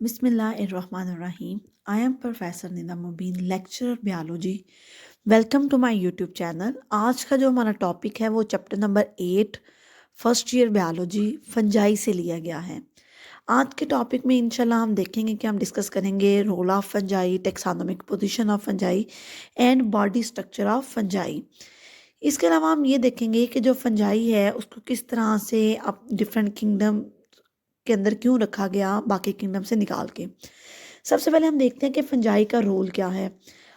Bismillahirrahmanirrahim. I am Professor Nida Mubin, lecturer biology. Welcome to my YouTube channel. आज का जो हमारा topic है वो chapter number 8 first year biology fungi से लिया गया है। आज के टॉपिक में इंशाल्लाह हम देखेंगे कि हम डिस्कस करेंगे role of fungi, taxonomic position of fungi and body structure of fungi. इसके अलावा हम ये देखेंगे कि जो फंजाई है उसको किस तरह से अब डिफरेंट किंगडम के अंदर क्यों रखा गया बाकी किंगडम से निकाल के। सबसे पहले हम देखते हैं कि फंजाई का रोल क्या है।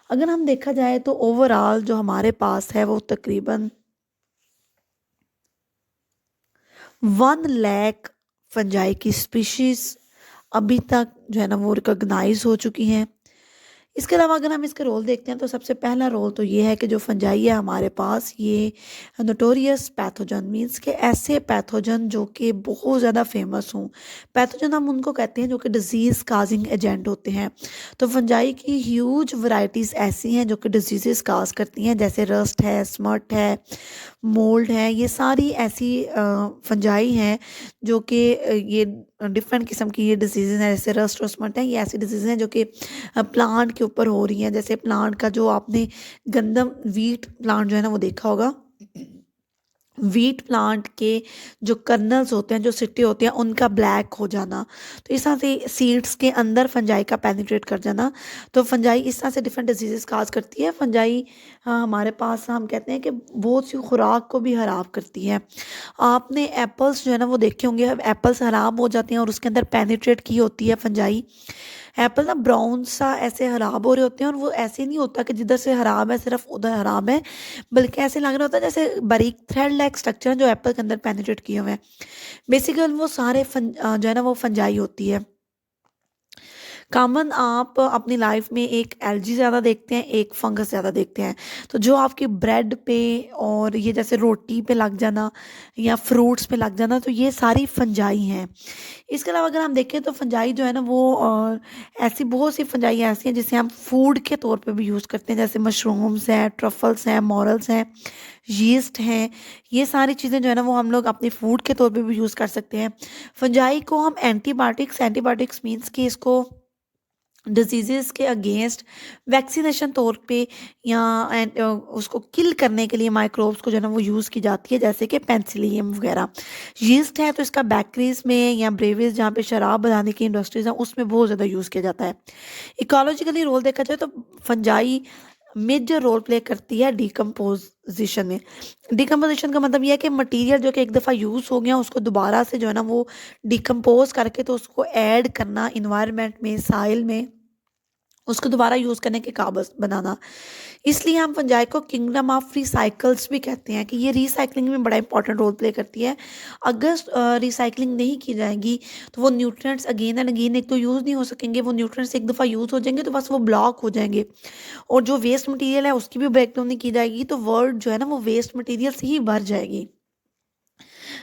अगर हम देखा जाए तो ओवरऑल जो हमारे पास है वो तकरीबन 1 लाख फंजाई की स्पीशीज अभी तक जो है ना वो रिकॉग्नाइज हो चुकी हैं। इसके अलावा अगर हम इसके रोल देखते हैं तो सबसे पहला रोल तो ये है कि जो फंजाई है हमारे पास ये नोटोरियस पैथोजन मींस के ऐसे पैथोजन जो कि बहुत ज़्यादा फेमस हों। पैथोजन हम उनको कहते हैं जो कि डिजीज़ काजिंग एजेंट होते हैं। तो फंजाई की ह्यूज वैरायटीज़ ऐसी हैं जो कि डिजीज़ काज करती हैं, जैसे रस्ट है, स्मट है, मोल्ड है। ये सारी ऐसी फंजाई हैं जो कि ये डिफरेंट किस्म की ये डिजीज़ हैं, जैसे रस्ट और स्मट है। ये ऐसी डिजीज़ हैं जो कि प्लांट के ऊपर हो रही हैं। जैसे प्लांट का जो आपने गंदम वीट प्लांट जो है ना वो देखा होगा। वीट प्लांट के जो कर्नल्स होते हैं, जो सिट्टे होते हैं, उनका ब्लैक हो जाना, तो इस तरह से सीड्स के अंदर फंजाई का पेनिट्रेट कर जाना। तो फंजाई इस तरह से डिफरेंट डिजीजेस काज करती है। फंजाई हमारे पास हम कहते हैं कि बहुत सी खुराक को भी खराब करती है। आपने एप्पल्स जो है ना वो देखे होंगे, एप्पल्स खराब हो जाते हैं और उसके अंदर पेनिट्रेट की होती है फंजाई। एप्पल ना ब्राउन सा ऐसे खराब हो रहे होते हैं और वो ऐसे नहीं होता कि जिधर से खराब है सिर्फ उधर खराब है, बल्कि ऐसे लग रहा होता है जैसे बारीक थ्रेड लाइक स्ट्रक्चर जो एप्पल के अंदर पेनिट्रेट किए हुए हैं। बेसिकली वो सारे जो है ना वो फंजाई होती है। कॉमन आप अपनी लाइफ में एक एलजी ज़्यादा देखते हैं, एक फंगस ज़्यादा देखते हैं। तो जो आपकी ब्रेड पे और ये जैसे रोटी पे लग जाना या फ्रूट्स पे लग जाना, तो ये सारी फंजाई हैं। इसके अलावा अगर हम देखें तो फंजाई जो है ना वो ऐसी बहुत सी फंजाई ऐसी हैं जिसे हम फूड के तौर पे भी यूज़ करते हैं, जैसे मशरूम्स हैं, ट्रफल्स हैं, मॉरल्स हैं, यीस्ट हैं। ये सारी चीज़ें जो है ना वो हम लोग अपने फूड के तौर पे भी यूज़ कर सकते हैं। फंजाई को हम एंटीबायोटिक्स मीन्स कि इसको डिजीज़ेस के अगेंस्ट वैक्सीनेशन तौर पे या उसको किल करने के लिए माइक्रोब्स को जो है ना वो यूज़ की जाती है, जैसे कि पेनिसिलियम वगैरह। यीस्ट है तो इसका बेकरीज में या ब्रेवेज जहाँ पे शराब बनाने की इंडस्ट्रीज हैं उसमें बहुत ज़्यादा यूज़ किया जाता है। इकोलॉजिकली रोल देखा जाए तो फंजाई मेजर रोल प्ले करती है डिकम्पोजिशन में। डिकम्पोजिशन का मतलब यह है कि मटेरियल जो कि एक दफ़ा यूज़ हो गया उसको दोबारा से जो है ना वो डिकम्पोज करके तो उसको ऐड करना इन्वायरमेंट में, साइल में, उसको दोबारा यूज़ करने के काबिल बनाना। इसलिए हम फंजाई को किंगडम ऑफ रिसाइकल्स भी कहते हैं कि ये रिसाइकलिंग में बड़ा इंपॉर्टेंट रोल प्ले करती है। अगर रिसाइकलिंग नहीं की जाएगी तो वो न्यूट्रिएंट्स अगेन एंड अगेन एक तो यूज़ नहीं हो सकेंगे। वो न्यूट्रिएंट्स एक दफ़ा यूज़ हो जाएंगे तो बस वो ब्लॉक हो जाएंगे और जो वेस्ट मटेरियल है उसकी भी ब्रेकडाउन नहीं की जाएगी, तो वर्ल्ड जो है ना वो वेस्ट मटेरियल से ही भर जाएगी।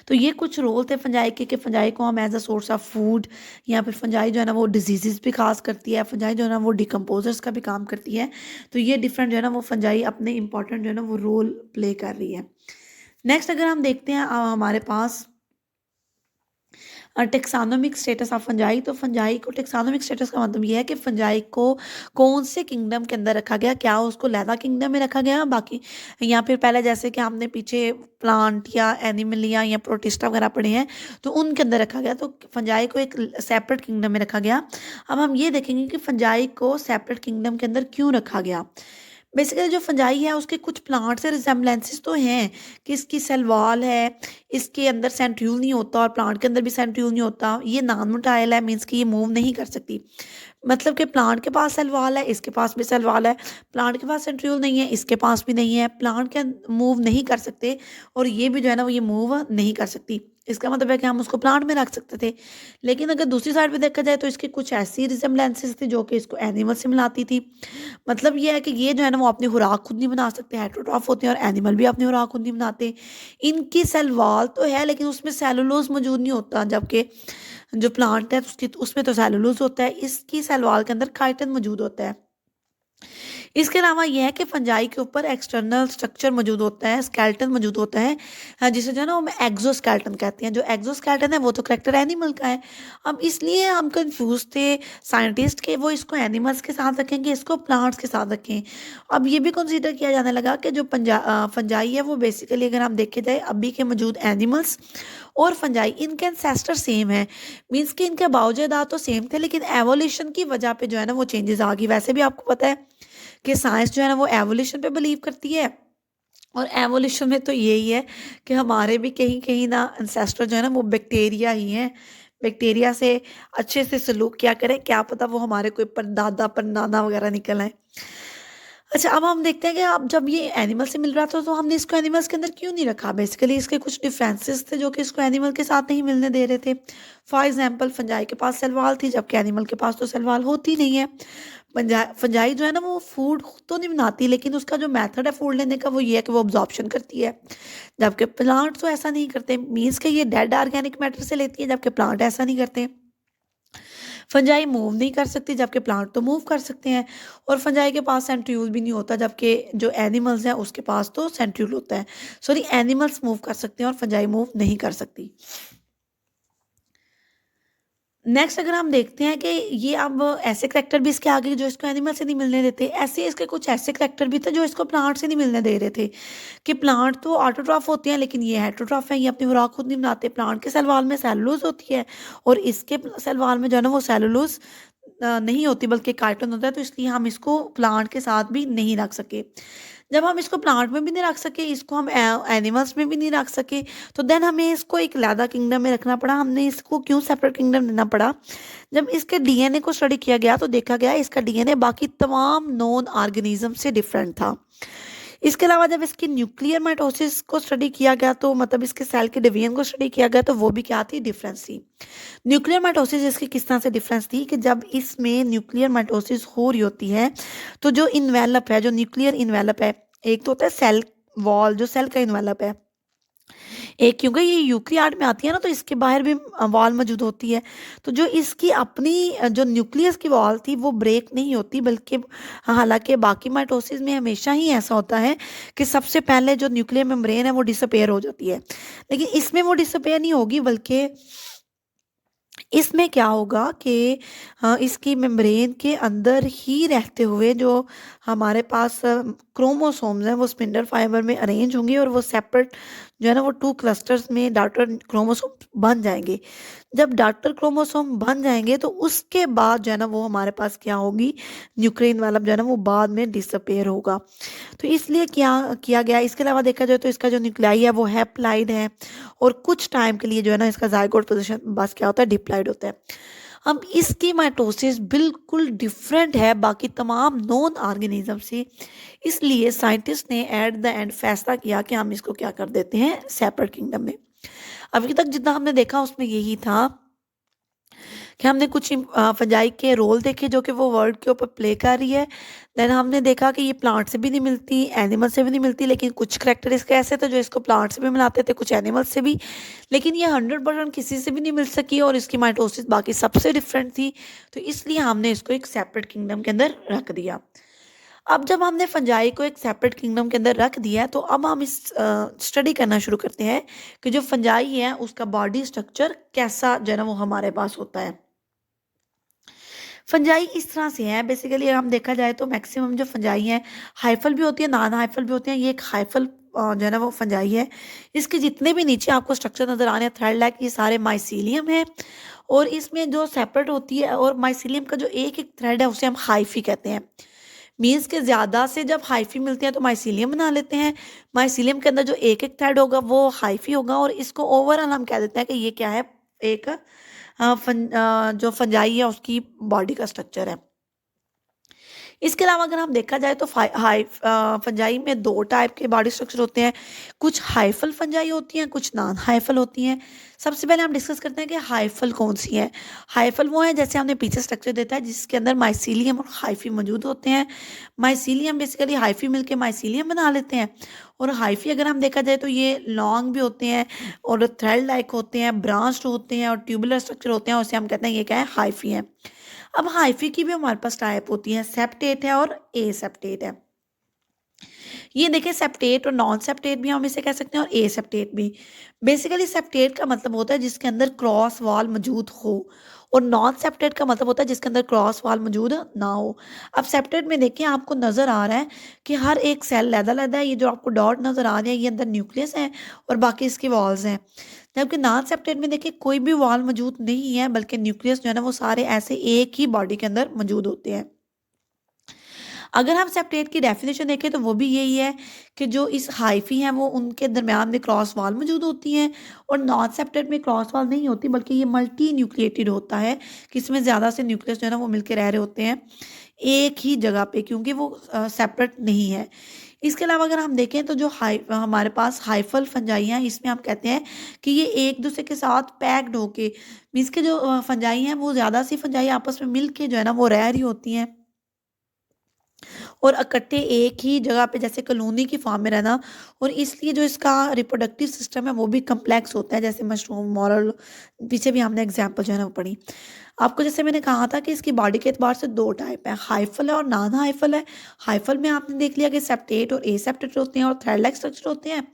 तो ये कुछ रोल थे फंजाई के कि फंजाई को हम as a source of food, या फिर फंजाई जो है ना वो डिजीज़ भी खास करती है, फंजाई जो है ना वो डिकम्पोजर्स का भी काम करती है। तो ये डिफरेंट जो है ना वो फंजाई अपने इंपॉर्टेंट जो है ना वो रोल प्ले कर रही है। नेक्स्ट अगर हम देखते हैं हमारे पास टेक्सानोमिक स्टेटस ऑफ फंजाई। तो फंजाई को टेक्सानोमिक स्टेटस का मतलब ये है कि फंजाई को कौन से किंगडम के अंदर रखा गया, क्या उसको लैदा किंगडम में रखा गया बाकी, या फिर पहले जैसे कि हमने पीछे प्लांट या एनिमलिया या प्रोटिस्टा वगैरह पढ़े हैं तो उनके अंदर रखा गया। तो फंजाई को एक सेपरेट किंगडम में रखा गया। अब हम ये देखेंगे कि फंजाई को सेपरेट किंगडम के अंदर क्यों रखा गया। बेसिकली जो फंजाई है उसके कुछ प्लांट से रिजेम्बलेंसेस तो हैं कि इसकी सेल वॉल है, इसके अंदर सेंट्रियूल नहीं होता और प्लांट के अंदर भी सेंट्रियूल नहीं होता। ये नॉन मोटाइल है मीन्स कि ये मूव नहीं कर सकती। मतलब कि प्लांट के पास सेल वॉल है, इसके पास भी सेल वॉल है। प्लांट के पास सेंट्रियूल नहीं है, इसके पास भी नहीं है। प्लांट के मूव नहीं कर सकते और ये भी जो है ना वो ये मूव नहीं कर सकती। इसका मतलब है कि हम उसको प्लांट में रख सकते थे। लेकिन अगर दूसरी साइड पे देखा जाए तो इसकी कुछ ऐसी रिजेम्बलेंसेस थी जो कि इसको एनिमल से मिलाती थी। मतलब ये है कि ये जो है ना वो अपनी खुराक खुद नहीं बना सकते, हेटेरोट्रॉफ होते हैं और एनिमल भी अपनी खुराक खुद नहीं बनाते। इनकी सेल वॉल तो है लेकिन उसमें सेलुलोज मौजूद नहीं होता, जबकि जो प्लांट है उसकी उसमें तो सेलुलोज होता है। इसकी सेल वॉल के अंदर काइटिन मौजूद होता है। इसके अलावा ये है कि फंजाई के ऊपर एक्सटर्नल स्ट्रक्चर मौजूद होता है, स्केलेटन मौजूद होता है, जिसे जो है ना हम एक्सोस्केलेटन कहते हैं। जो एक्सोस्केलेटन है वो तो करेक्टर एनिमल का है। अब इसलिए हम कंफ्यूज थे साइंटिस्ट के, वो इसको एनिमल्स के साथ रखेंगे, इसको प्लांट्स के साथ रखें। अब ये भी कंसीडर किया जाने लगा कि जो फंजाई है वो बेसिकली अगर हम देखे जाए अभी के मौजूद एनिमल्स और फंजाई, इनके एंसेस्टर सेम है। मीन्स कि इनके बावजूदात तो सेम थे, लेकिन एवोल्यूशन की वजह पे जो है ना वो चेंजेस आ गई। वैसे भी आपको पता है कि साइंस जो है ना वो एवोल्यूशन पे बिलीव करती है, और एवोल्यूशन में तो यही है कि हमारे भी कहीं कहीं ना एंसेस्टर जो है ना वो बैक्टीरिया ही हैं। बैक्टीरिया से अच्छे से सलूक क्या करें, क्या पता वो हमारे कोई परदादा परनाना वगैरह निकल आए। अच्छा, अब हम देखते हैं कि अब जब ये एनिमल से मिल रहा था तो हमने इसको एनिमल्स के अंदर क्यों नहीं रखा। बेसिकली इसके कुछ डिफरेंसेस थे जो कि इसको एनिमल के साथ नहीं मिलने दे रहे थे। फॉर एग्जांपल फंजाई के पास सलवाल थी, जबकि एनिमल के पास तो सलवाल होती नहीं है। फंजाई जो है ना वो फूड खुद तो नहीं बनाती, लेकिन उसका जो मेथड है फूड लेने का वो ये है कि वो ऑब्जॉर्प्शन करती है, जबकि प्लांट तो ऐसा नहीं करते। मीन्स के ये डेड ऑर्गेनिक मैटर से लेती है, जबकि प्लांट ऐसा नहीं करते। फंजाई मूव नहीं कर सकती, जबकि प्लांट तो मूव कर सकते हैं। और फंजाई के पास सेंट्रीयूल भी नहीं होता, जबकि जो एनिमल्स हैं उसके पास तो सेंट्रीयूल होता है। सॉरी, एनिमल्स मूव कर सकते हैं और फंजाई मूव नहीं कर सकती। नेक्स्ट अगर हम देखते हैं कि ये अब ऐसे करेक्टर भी इसके आगे जो इसको एनिमल से नहीं मिलने देते, ऐसे इसके कुछ ऐसे करेक्टर भी थे जो इसको प्लांट से नहीं मिलने दे रहे थे। कि प्लांट तो ऑटोट्रॉफ होते हैं, लेकिन ये हेटरोट्रॉफ है, ये अपनी खुराक खुद नहीं बनाते। प्लांट के सेल वॉल में सेलुलोज होती है, और इसके सेल वॉल में जो है ना वो सेलुलोज नहीं होती, बल्कि कार्टन होता है। तो इसलिए हम इसको प्लांट के साथ भी नहीं रख सके। जब हम इसको प्लांट में भी नहीं रख सके, इसको हम एनिमल्स में भी नहीं रख सके, तो देन हमें इसको एक अलहदा किंगडम में रखना पड़ा। हमने इसको क्यों सेपरेट किंगडम देना पड़ा? जब इसके डीएनए को स्टडी किया गया तो देखा गया इसका डीएनए बाकी तमाम नॉन ऑर्गेनिज्म से डिफरेंट था। इसके अलावा जब इसकी न्यूक्लियर माइटोसिस को स्टडी किया गया, तो मतलब इसके सेल के डिवीजन को स्टडी किया गया, तो वो भी क्या थी, डिफरेंस थी। न्यूक्लियर माइटोसिस इसकी किस तरह से डिफरेंस थी कि जब इसमें न्यूक्लियर माइटोसिस हो रही होती है तो जो इन्वेलप है, जो न्यूक्लियर इन्वेलप है, एक तो होता है सेल वॉल, जो सेल का इन्वेलप है। एक क्योंकि ये यूक्रियाड में आती है ना, तो इसके बाहर भी वॉल मौजूद होती है। तो जो इसकी अपनी जो न्यूक्लियस की वॉल थी वो ब्रेक नहीं होती, बल्कि हालांकि बाकी माइटोसिस में हमेशा ही ऐसा होता है कि सबसे पहले जो न्यूक्लियर मेम्ब्रेन है वो डिसअपेयर हो जाती है, लेकिन इसमें वो डिसअपेयर नहीं होगी, बल्कि इसमें क्या होगा कि इसकी मेम्ब्रेन के अंदर ही रहते हुए जो हमारे पास क्रोमोसोम्स हैं वो स्पिंडल फाइबर में अरेंज होंगे, और वो सेपरेट जो है ना वो 2 क्लस्टर्स में डॉटर क्रोमोसोम बन जाएंगे। जब डॉटर क्रोमोसोम बन जाएंगे तो उसके बाद जो है ना वो हमारे पास क्या होगी, न्यूक्लियन वाला जो है ना वो बाद में डिसअपेयर होगा। तो इसलिए क्या किया गया। इसके अलावा देखा जाए तो इसका जो न्यूक्लियाई है वो हैप्लाइड है, और कुछ टाइम के लिए जो है ना इसका जाइगोट पोजीशन बस क्या होता है, डिप्लॉइड होता है। अब इसकी माइटोसिस बिल्कुल डिफरेंट है बाकी तमाम नॉन ऑर्गेनिज्म से, इसलिए साइंटिस्ट ने एट द एंड फैसला किया कि हम इसको क्या कर देते हैं, सेपरेट किंगडम में। अभी तक जितना हमने देखा उसमें यही था कि हमने कुछ फंजाई के रोल देखे जो कि वो वर्ल्ड के ऊपर प्ले कर रही है। देन हमने देखा कि ये प्लांट से भी नहीं मिलती, एनिमल से भी नहीं मिलती, लेकिन कुछ करैक्टर इसके ऐसे थे जो इसको प्लांट से भी मिलाते थे, कुछ एनिमल से भी, लेकिन ये 100% किसी से भी नहीं मिल सकी, और इसकी माइटोसिस बाकी सबसे डिफरेंट थी। तो इसलिए हमने इसको एक सेपरेट किंगडम के अंदर रख दिया। अब जब हमने फंजाई को एक सेपरेट किंगडम के अंदर रख दिया है, तो अब हम इस स्टडी करना शुरू करते हैं कि जो फंजाई है उसका बॉडी स्ट्रक्चर कैसा जो है ना वो हमारे पास होता है। फंजाई इस तरह से है, बेसिकली अगर हम देखा जाए तो मैक्सिमम जो फंजाई हैं हाइफल भी होती है, नॉन हाइफल भी होती हैं। ये एक हाइफल जो है ना वो फंजाई है। इसके जितने भी नीचे आपको स्ट्रक्चर नजर आ रहे हैं थ्रेड लाइक, ये सारे माइसीलियम है, और इसमें जो सेपरेट होती है, और माइसीलियम का जो एक एक थ्रेड है उसे हम हाइफी कहते हैं। मीन्स के ज़्यादा से जब हाइफी मिलते हैं तो माइसीलियम बना लेते हैं। माइसीलियम के अंदर जो एक एक थ्रेड होगा वो हाइफी होगा, और इसको ओवरऑल हम कह देते हैं कि ये क्या है, एक जो फंजाई है उसकी बॉडी का स्ट्रक्चर है। इसके अलावा अगर हम देखा जाए तो फंजाई में 2 टाइप के बॉडी स्ट्रक्चर होते हैं। कुछ हाइफल फंजाई होती हैं, कुछ नॉन हाइफल होती हैं। सबसे पहले हम डिस्कस करते हैं कि हाइफल कौन सी है। हाइफल वो है जैसे हमने पीछे स्ट्रक्चर देता है जिसके अंदर माइसीलियम और हाइफी मौजूद होते हैं। माइसीलियम बेसिकली हाइफी मिलके माइसीलियम बना लेते हैं, और हाइफी अगर हम देखा जाए तो ये लॉन्ग भी होते हैं, और थ्रेड लाइक होते हैं, ब्रांच्ड होते हैं, और ट्यूबुलर स्ट्रक्चर होते हैं, उसे हम कहते हैं ये क्या है, हाइफी है। अब हाइफी की भी हमारे पास टाइप होती है, सेप्टेट है और ए सेप्टेट है। ये देखिए सेप्टेट और नॉन सेप्टेट भी हम इसे कह सकते हैं और ए सेप्टेट भी। बेसिकली सेप्टेट का मतलब होता है जिसके अंदर क्रॉस वॉल मौजूद हो, और नॉन सेप्टेट का मतलब होता है जिसके अंदर क्रॉस वॉल मौजूद ना हो। अब सेप्टेट में देखिए आपको नजर आ रहा है कि हर एक सेल लहदा-लहदा है, ये जो आपको डॉट नजर आ रहे हैं ये अंदर न्यूक्लियस है और बाकी इसकी वॉल्स हैं। जबकि नॉन सेप्टेट में देखिए कोई भी वॉल मौजूद नहीं है, बल्कि न्यूक्लियस जो है ना वो सारे ऐसे एक ही बॉडी के अंदर मौजूद होते हैं। अगर हम सेप्टेट की डेफिनेशन देखें तो वो भी यही है कि जो इस हाइफी हैं वो उनके दरमियान में क्रॉस वॉल मौजूद होती हैं, और नॉन सेप्टेट में क्रॉस वॉल नहीं होती, बल्कि ये मल्टी न्यूक्लिएटेड होता है कि इसमें ज़्यादा से न्यूक्लियस जो है ना वो मिलकर रह रहे होते हैं एक ही जगह पे, क्योंकि वो सेपरेट नहीं है। इसके अलावा अगर हम देखें तो जो हमारे पास हाइफल फंजाई हैं, इसमें हम कहते हैं कि ये एक दूसरे के साथ पैक्ड होके, मीन्स के जो फंजाई हैं वो ज़्यादा सी फंजाई आपस में मिल के जो है ना वो रह रही होती हैं और इकट्ठे एक ही जगह पे जैसे कॉलोनी की फॉर्म में रहना, और इसलिए जो इसका रिप्रोडक्टिव सिस्टम है वो भी कम्प्लेक्स होता है, जैसे मशरूम मॉरल, पीछे भी हमने एग्जांपल जो है ना वो पढ़ी। आपको जैसे मैंने कहा था कि इसकी बॉडी के एतबार से दो टाइप है, हाइफल है और नॉन हाइफल है। हाइफल में आपने देख लिया कि सेप्टेट और ए सेप्टेट होते हैं और थ्रेड लाइक स्ट्रक्चर होते हैं।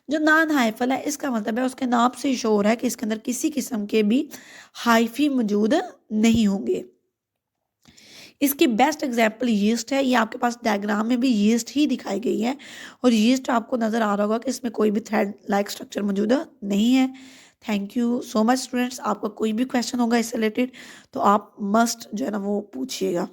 जो नॉन हाइफल है इसका मतलब है उसके नाम से शोर है कि इसके अंदर किसी किस्म के भी हाइफी मौजूद नहीं होंगे। इसकी बेस्ट एग्जांपल यीस्ट है, ये आपके पास डायग्राम में भी यीस्ट ही दिखाई गई है, और यीस्ट आपको नज़र आ रहा होगा कि इसमें कोई भी थ्रेड लाइक स्ट्रक्चर मौजूद नहीं है। Thank you so much students. आपका कोई भी क्वेश्चन होगा इससे रिलेटेड तो आप मस्ट जो है ना वो पूछिएगा।